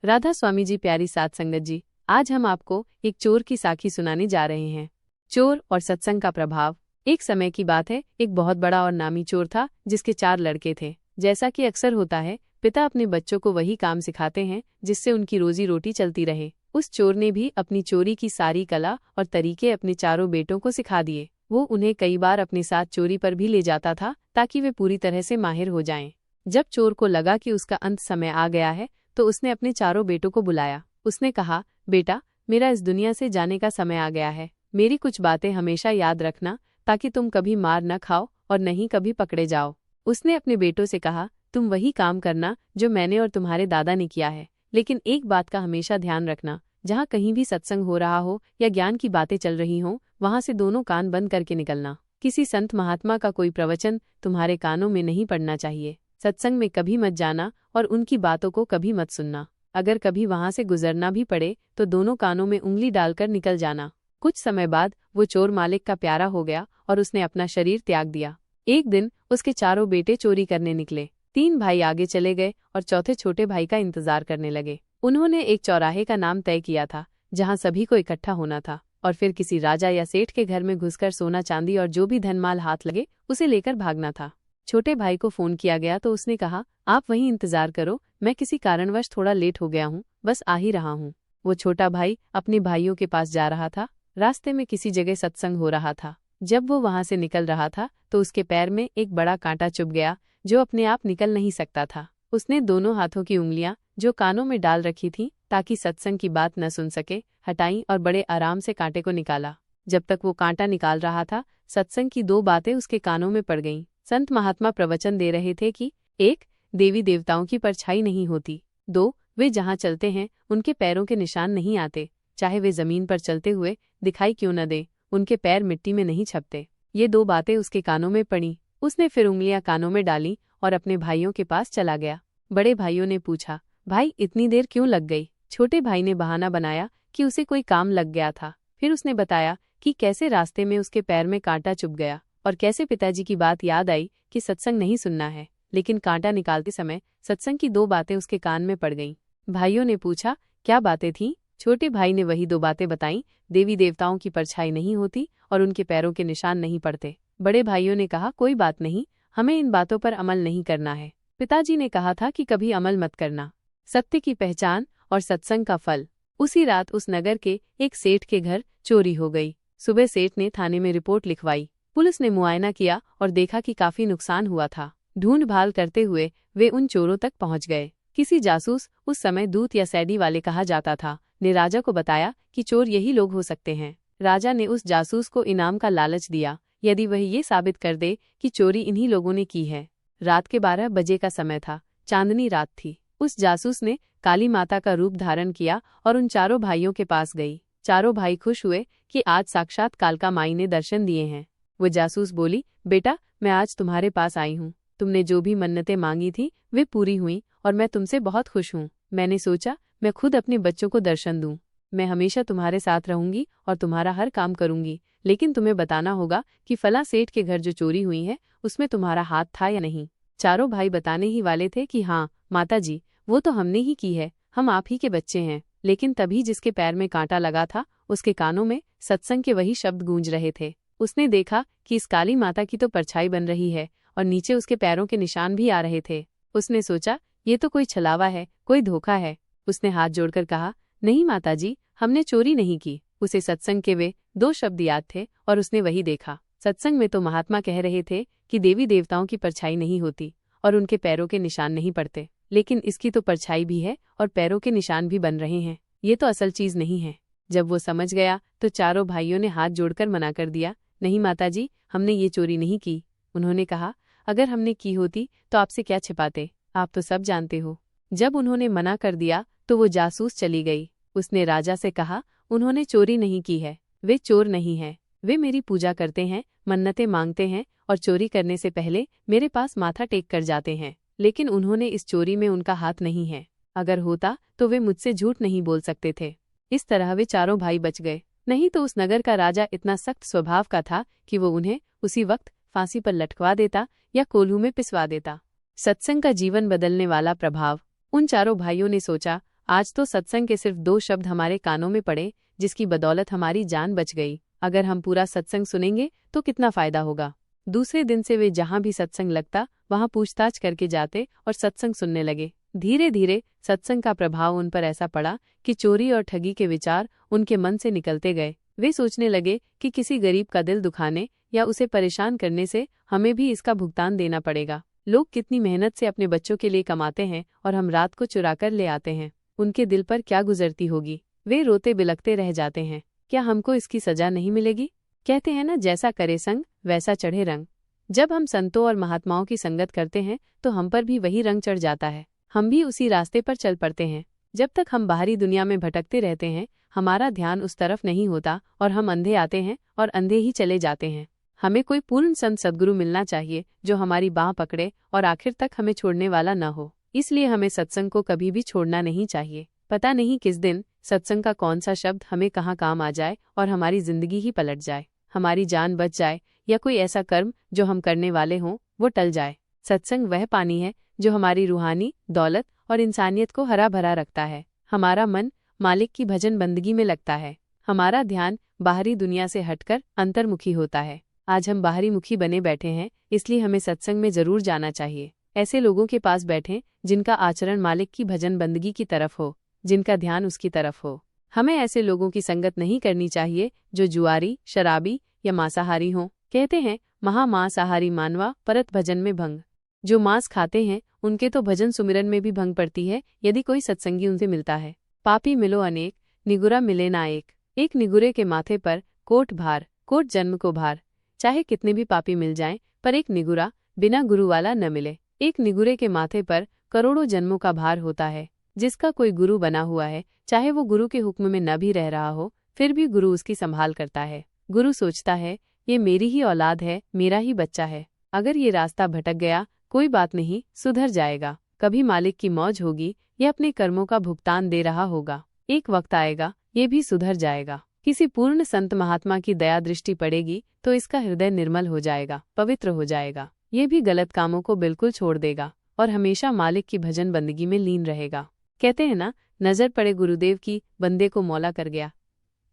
राधा स्वामी जी, प्यारी साथ संगत जी, आज हम आपको एक चोर की साखी सुनाने जा रहे हैं। चोर और सत्संग का प्रभाव। एक समय की बात है, एक बहुत बड़ा और नामी चोर था जिसके 4 लड़के थे। जैसा कि अक्सर होता है, पिता अपने बच्चों को वही काम सिखाते हैं जिससे उनकी रोजी रोटी चलती रहे। उस चोर ने भी अपनी चोरी की सारी कला और तरीके अपने चारों बेटों को सिखा दिए। वो उन्हें कई बार अपने साथ चोरी पर भी ले जाता था ताकि वे पूरी तरह से माहिर हो जाएं। जब चोर को लगा कि उसका अंत समय आ गया है तो उसने अपने चारों बेटों को बुलाया। उसने कहा, बेटा, मेरा इस दुनिया से जाने का समय आ गया है। मेरी कुछ बातें हमेशा याद रखना ताकि तुम कभी मार न खाओ और न ही कभी पकड़े जाओ। उसने अपने बेटों से कहा, तुम वही काम करना जो मैंने और तुम्हारे दादा ने किया है, लेकिन एक बात का हमेशा ध्यान रखना, जहाँ कहीं भी सत्संग हो रहा हो या ज्ञान की बातें चल रही हों, वहाँ से दोनों कान बंद करके निकलना। किसी संत महात्मा का कोई प्रवचन तुम्हारे कानों में नहीं पड़ना चाहिए। सत्संग में कभी मत जाना और उनकी बातों को कभी मत सुनना। अगर कभी वहां से गुजरना भी पड़े तो दोनों कानों में उंगली डालकर निकल जाना। कुछ समय बाद वो चोर मालिक का प्यारा हो गया और उसने अपना शरीर त्याग दिया। एक दिन उसके चारों बेटे चोरी करने निकले। 3 भाई आगे चले गए और चौथे छोटे भाई का इंतजार करने लगे। उन्होंने एक चौराहे का नाम तय किया था जहाँ सभी को इकट्ठा होना था और फिर किसी राजा या सेठ के घर में घुसकर सोना चांदी और जो भी धनमाल हाथ लगे उसे लेकर भागना था। छोटे भाई को फोन किया गया तो उसने कहा, आप वहीं इंतजार करो, मैं किसी कारणवश थोड़ा लेट हो गया हूँ, बस आ ही रहा हूँ। वो छोटा भाई अपने भाइयों के पास जा रहा था। रास्ते में किसी जगह सत्संग हो रहा था। जब वो वहां से निकल रहा था तो उसके पैर में एक बड़ा कांटा चुभ गया जो अपने आप निकल नहीं सकता था। उसने दोनों हाथों की उंगलियां जो कानों में डाल रखी थीं ताकि सत्संग की बात न सुन सके, हटाई और बड़े आराम से कांटे को निकाला। जब तक वो कांटा निकाल रहा था, सत्संग की 2 बातें उसके कानों में पड़ गईं। संत महात्मा प्रवचन दे रहे थे कि 1. देवी देवताओं की परछाई नहीं होती। 2. वे जहाँ चलते हैं उनके पैरों के निशान नहीं आते, चाहे वे जमीन पर चलते हुए दिखाई क्यों न दे, उनके पैर मिट्टी में नहीं छपते। ये 2 बातें उसके कानों में पड़ी। उसने फिर उंगलियां कानों में डाली और अपने भाइयों के पास चला गया। बड़े भाइयों ने पूछा, भाई इतनी देर क्यों लग गई? छोटे भाई ने बहाना बनाया कि उसे कोई काम लग गया था। फिर उसने बताया कि कैसे रास्ते में उसके पैर में कांटा चुभ गया और कैसे पिताजी की बात याद आई कि सत्संग नहीं सुनना है, लेकिन कांटा निकालते समय सत्संग की 2 बातें उसके कान में पड़ गईं। भाइयों ने पूछा, क्या बातें थीं? छोटे भाई ने वही 2 बातें बताईं, देवी देवताओं की परछाई नहीं होती और उनके पैरों के निशान नहीं पड़ते। बड़े भाइयों ने कहा, कोई बात नहीं, हमें इन बातों पर अमल नहीं करना है। पिताजी ने कहा था कि कभी अमल मत करना। सत्य की पहचान और सत्संग का फल। उसी रात उस नगर के एक सेठ के घर चोरी हो गई। सुबह सेठ ने थाने में रिपोर्ट लिखवाई। पुलिस ने मुआयना किया और देखा कि काफी नुकसान हुआ था। ढूंढ भाल करते हुए वे उन चोरों तक पहुंच गए। किसी जासूस, उस समय दूत या सैडी वाले कहा जाता था, ने राजा को बताया कि चोर यही लोग हो सकते हैं। राजा ने उस जासूस को इनाम का लालच दिया यदि वह ये साबित कर दे कि चोरी इन्हीं लोगों ने की है। रात के 12 बजे का समय था, चांदनी रात थी। उस जासूस ने काली माता का रूप धारण किया और उन चारों भाइयों के पास गई। चारों भाई खुश हुए कि आज साक्षात कालका माई ने दर्शन दिए हैं। वो जासूस बोली, बेटा, मैं आज तुम्हारे पास आई हूँ। तुमने जो भी मन्नतें मांगी थी वे पूरी हुई और मैं तुमसे बहुत खुश हूँ। मैंने सोचा मैं खुद अपने बच्चों को दर्शन दूँ। मैं हमेशा तुम्हारे साथ रहूंगी और तुम्हारा हर काम करूंगी, लेकिन तुम्हें बताना होगा कि फला सेठ के घर जो चोरी हुई है उसमें तुम्हारा हाथ था या नहीं। चारों भाई बताने ही वाले थे कि हाँ माताजी, वो तो हमने ही की है, हम आप ही के बच्चे हैं। लेकिन तभी जिसके पैर में कांटा लगा था उसके कानों में सत्संग के वही शब्द गूंज रहे थे। उसने देखा कि इस काली माता की तो परछाई बन रही है और नीचे उसके पैरों के निशान भी आ रहे थे। उसने सोचा, ये तो कोई छलावा है, कोई धोखा है। उसने हाथ जोड़कर कहा, नहीं माताजी, हमने चोरी नहीं की। उसे सत्संग के वे 2 शब्द याद थे और उसने वही देखा। सत्संग में तो महात्मा कह रहे थे कि देवी देवताओं की परछाई नहीं होती और उनके पैरों के निशान नहीं पड़ते, लेकिन इसकी तो परछाई भी है और पैरों के निशान भी बन रहे हैं। ये तो असल चीज नहीं है। जब वो समझ गया तो चारों भाइयों ने हाथ जोड़कर मना कर दिया, नहीं माताजी, हमने ये चोरी नहीं की। उन्होंने कहा, अगर हमने की होती तो आपसे क्या छिपाते, आप तो सब जानते हो। जब उन्होंने मना कर दिया तो वो जासूस चली गई। उसने राजा से कहा, उन्होंने चोरी नहीं की है, वे चोर नहीं है। वे मेरी पूजा करते हैं, मन्नतें मांगते हैं और चोरी करने से पहले मेरे पास माथा टेक कर जाते हैं, लेकिन उन्होंने इस चोरी में उनका हाथ नहीं है। अगर होता तो वे मुझसे झूठ नहीं बोल सकते थे। इस तरह वे चारों भाई बच गए, नहीं तो उस नगर का राजा इतना सख्त स्वभाव का था कि वो उन्हें उसी वक्त फांसी पर लटकवा देता या कोल्हू में पिसवा देता। सत्संग का जीवन बदलने वाला प्रभाव। उन चारों भाइयों ने सोचा, आज तो सत्संग के सिर्फ 2 शब्द हमारे कानों में पड़े, जिसकी बदौलत हमारी जान बच गई। अगर हम पूरा सत्संग सुनेंगे तो कितना फायदा होगा। दूसरे दिन से वे जहां भी सत्संग लगता वहां पूछताछ करके जाते और सत्संग सुनने लगे। धीरे धीरे सत्संग का प्रभाव उन पर ऐसा पड़ा कि चोरी और ठगी के विचार उनके मन से निकलते गए। वे सोचने लगे कि किसी गरीब का दिल दुखाने या उसे परेशान करने से हमें भी इसका भुगतान देना पड़ेगा। लोग कितनी मेहनत से अपने बच्चों के लिए कमाते हैं और हम रात को चुरा कर ले आते हैं। उनके दिल पर क्या गुजरती होगी। वे रोते बिलखते रह जाते हैं। क्या हमको इसकी सजा नहीं मिलेगी? कहते हैं ना, जैसा करे संग वैसा चढ़े रंग। जब हम संतों और महात्माओं की संगत करते हैं तो हम पर भी वही रंग चढ़ जाता है। हम भी उसी रास्ते पर चल पड़ते हैं। जब तक हम बाहरी दुनिया में भटकते रहते हैं, हमारा ध्यान उस तरफ नहीं होता और हम अंधे आते हैं और अंधे ही चले जाते हैं। हमें कोई पूर्ण संत सद्गुरु मिलना चाहिए जो हमारी बाह पकड़े और आखिर तक हमें छोड़ने वाला न हो। इसलिए हमें सत्संग को कभी भी छोड़ना नहीं चाहिए। पता नहीं किस दिन सत्संग का कौन सा शब्द हमें कहाँ काम आ जाए और हमारी जिंदगी ही पलट जाए, हमारी जान बच जाए या कोई ऐसा कर्म जो हम करने वाले हों वो टल जाए। सत्संग वह पानी है जो हमारी रूहानी दौलत और इंसानियत को हरा भरा रखता है। हमारा मन मालिक की भजन बंदगी में लगता है। हमारा ध्यान बाहरी दुनिया से हटकर अंतर्मुखी होता है। आज हम बाहरी मुखी बने बैठे हैं, इसलिए हमें सत्संग में जरूर जाना चाहिए। ऐसे लोगों के पास बैठें जिनका आचरण मालिक की भजन बंदगी की तरफ हो, जिनका ध्यान उसकी तरफ हो। हमें ऐसे लोगों की संगत नहीं करनी चाहिए जो जुआरी, शराबी या मांसाहारी हों। कहते हैं, मांसाहारी मानवा परत भजन में भंग। जो मांस खाते हैं उनके तो भजन सुमिरन में भी भंग पड़ती है यदि कोई सत्संगी उनसे मिलता है। पापी मिलो अनेक, निगुरा मिले ना एक। एक निगुरे के माथे पर कोट भार, कोट जन्म को भार। चाहे कितने भी पापी मिल जाएं, पर एक निगुरा बिना गुरु वाला न मिले। एक निगुरे के माथे पर करोड़ों जन्मों का भार होता है। जिसका कोई गुरु बना हुआ है, चाहे वो गुरु के हुक्म में न भी रह रहा हो, फिर भी गुरु उसकी संभाल करता है। गुरु सोचता है, ये मेरी ही औलाद है, मेरा ही बच्चा है। अगर ये रास्ता भटक गया, कोई बात नहीं, सुधर जाएगा। कभी मालिक की मौज होगी, ये अपने कर्मों का भुगतान दे रहा होगा। एक वक्त आएगा, ये भी सुधर जाएगा। किसी पूर्ण संत महात्मा की दया दृष्टि पड़ेगी तो इसका हृदय निर्मल हो जाएगा, पवित्र हो जाएगा। ये भी गलत कामों को बिल्कुल छोड़ देगा और हमेशा मालिक की भजन बंदगी में लीन रहेगा। कहते हैं ना, नजर पड़े गुरुदेव की, बंदे को मौला कर गया।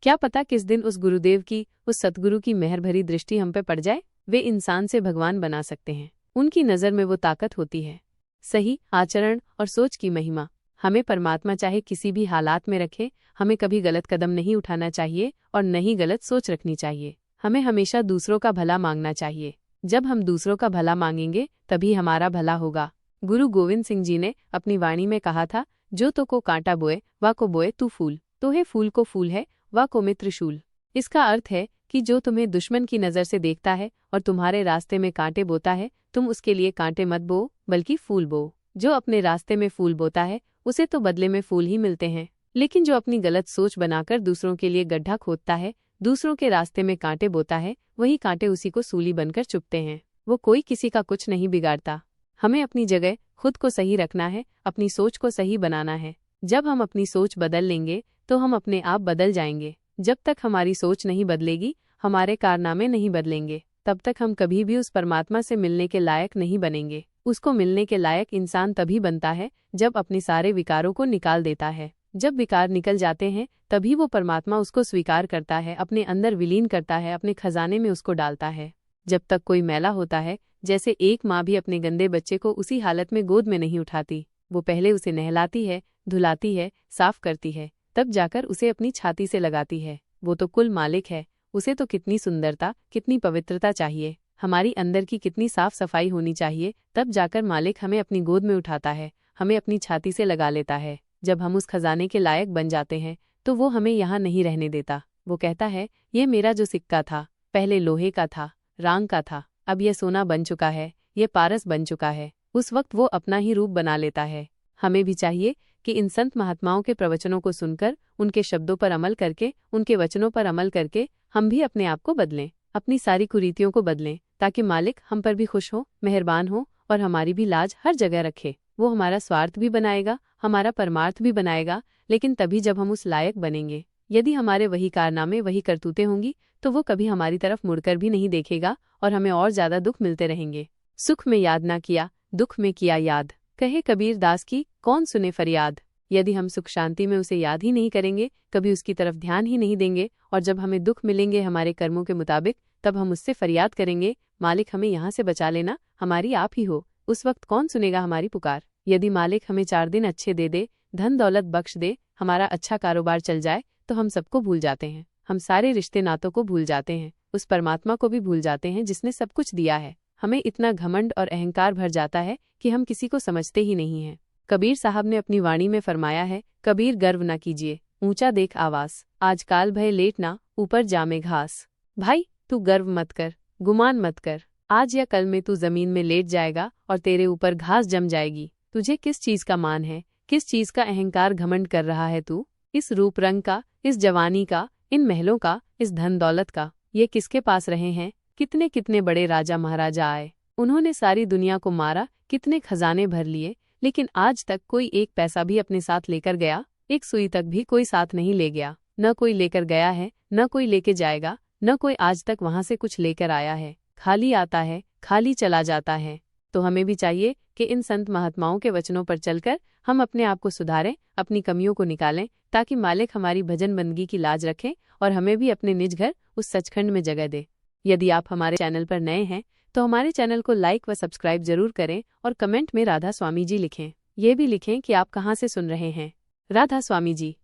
क्या पता किस दिन उस गुरुदेव की, उस सतगुरु की मेहर भरी दृष्टि हम पे पड़ जाए। वे इंसान से भगवान बना सकते हैं। उनकी नज़र में वो ताकत होती है। सही आचरण और सोच की महिमा। हमें परमात्मा चाहे किसी भी हालात में रखे, हमें कभी गलत कदम नहीं उठाना चाहिए और न ही गलत सोच रखनी चाहिए। हमें हमेशा दूसरों का भला मांगना चाहिए। जब हम दूसरों का भला मांगेंगे तभी हमारा भला होगा। गुरु गोविंद सिंह जी ने अपनी वाणी में कहा था, जो तो को कांटा बोए वा को बोए तू फूल, तो है फूल को फूल है वा को में त्रिशूल। इसका अर्थ है कि जो तुम्हें दुश्मन की नज़र से देखता है और तुम्हारे रास्ते में कांटे बोता है, तुम उसके लिए कांटे मत बो बल्कि फूल बो। जो अपने रास्ते में फूल बोता है उसे तो बदले में फूल ही मिलते हैं, लेकिन जो अपनी गलत सोच बनाकर दूसरों के लिए गड्ढा खोदता है, दूसरों के रास्ते में कांटे बोता है, वही कांटे उसी को सूली बनकर चुभते हैं। वो कोई किसी का कुछ नहीं बिगाड़ता। हमें अपनी जगह खुद को सही रखना है, अपनी सोच को सही बनाना है। जब हम अपनी सोच बदल लेंगे तो हम अपने आप बदल जाएंगे। जब तक हमारी सोच नहीं बदलेगी, हमारे कारनामे नहीं बदलेंगे, तब तक हम कभी भी उस परमात्मा से मिलने के लायक नहीं बनेंगे। उसको मिलने के लायक इंसान तभी बनता है जब अपने सारे विकारों को निकाल देता है। जब विकार निकल जाते हैं तभी वो परमात्मा उसको स्वीकार करता है, अपने अंदर विलीन करता है, अपने खजाने में उसको डालता है। जब तक कोई मैला होता है, जैसे एक माँ भी अपने गंदे बच्चे को उसी हालत में गोद में नहीं उठाती, वो पहले उसे नहलाती है, धुलाती है, साफ करती है, तब जाकर उसे अपनी छाती से लगाती है। वो तो कुल मालिक है, उसे तो कितनी सुंदरता, कितनी पवित्रता चाहिए, हमारी अंदर की कितनी साफ सफाई होनी चाहिए, तब जाकर मालिक हमें अपनी गोद में उठाता है, हमें अपनी छाती से लगा लेता है। जब हम उस खजाने के लायक बन जाते हैं तो वो हमें यहाँ नहीं रहने देता। वो कहता है, ये मेरा जो सिक्का था पहले लोहे का था, रांग का था, अब यह सोना बन चुका है, ये पारस बन चुका है। उस वक्त वो अपना ही रूप बना लेता है। हमें भी चाहिए कि इन संत महात्माओं के प्रवचनों को सुनकर, उनके शब्दों पर अमल करके, उनके वचनों पर अमल करके हम भी अपने आप को बदलें, अपनी सारी कुरीतियों को बदलें, ताकि मालिक हम पर भी खुश हो, मेहरबान हो और हमारी भी लाज हर जगह रखे। वो हमारा स्वार्थ भी बनाएगा, हमारा परमार्थ भी बनाएगा, लेकिन तभी जब हम उस लायक बनेंगे। यदि हमारे वही कारनामे, वही करतूतें होंगी तो वो कभी हमारी तरफ मुड़कर भी नहीं देखेगा और हमें और ज्यादा दुख मिलते रहेंगे। सुख में याद ना किया, दुख में किया याद, कहे कबीर दास की कौन सुने फरियाद। यदि हम सुख शांति में उसे याद ही नहीं करेंगे, कभी उसकी तरफ ध्यान ही नहीं देंगे, और जब हमें दुख मिलेंगे हमारे कर्मों के मुताबिक, तब हम उससे फरियाद करेंगे, मालिक हमें यहाँ से बचा लेना, हमारी आप ही हो। उस वक्त कौन सुनेगा हमारी पुकार? यदि मालिक हमें 4 दिन अच्छे दे दे, धन दौलत बख्श दे, हमारा अच्छा कारोबार चल जाए, तो हम सबको भूल जाते हैं। हम सारे रिश्ते नातों को भूल जाते हैं, उस परमात्मा को भी भूल जाते हैं जिसने सब कुछ दिया है। हमें इतना घमंड और अहंकार भर जाता है कि हम किसी को समझते ही नहीं हैं। कबीर साहब ने अपनी वाणी में फरमाया है, कबीर गर्व न कीजिए, ऊंचा देख आवास, आज काल भय लेटना, ऊपर जामे घास। भाई तू गर्व मत कर, गुमान मत कर, आज या कल में तू जमीन में लेट जाएगा और तेरे ऊपर घास जम जाएगी। तुझे किस चीज का मान है, किस चीज का अहंकार घमंड कर रहा है तू? इस रूप रंग का, इस जवानी का, इन महलों का, इस धन दौलत का, ये किसके पास रहे हैं? कितने कितने बड़े राजा महाराजा आए, उन्होंने सारी दुनिया को मारा, कितने खजाने भर लिए, लेकिन आज तक कोई एक पैसा भी अपने साथ लेकर गया? एक सुई तक भी कोई साथ नहीं ले गया। न कोई लेकर गया है, न कोई लेके जाएगा, न कोई आज तक वहां से कुछ लेकर आया है। खाली आता है, खाली चला जाता है। तो हमें भी चाहिए कि इन संत महात्माओं के वचनों पर चलकर हम अपने आप को सुधारें, अपनी कमियों को निकालें, ताकि मालिक हमारी भजन बंदगी की लाज रखें और हमें भी अपने निज घर उस सचखंड में जगह दे। यदि आप हमारे चैनल पर नए हैं तो हमारे चैनल को लाइक व सब्सक्राइब जरूर करें और कमेंट में राधा स्वामी जी लिखें। ये भी लिखें कि आप कहाँ से सुन रहे हैं। राधा स्वामी जी।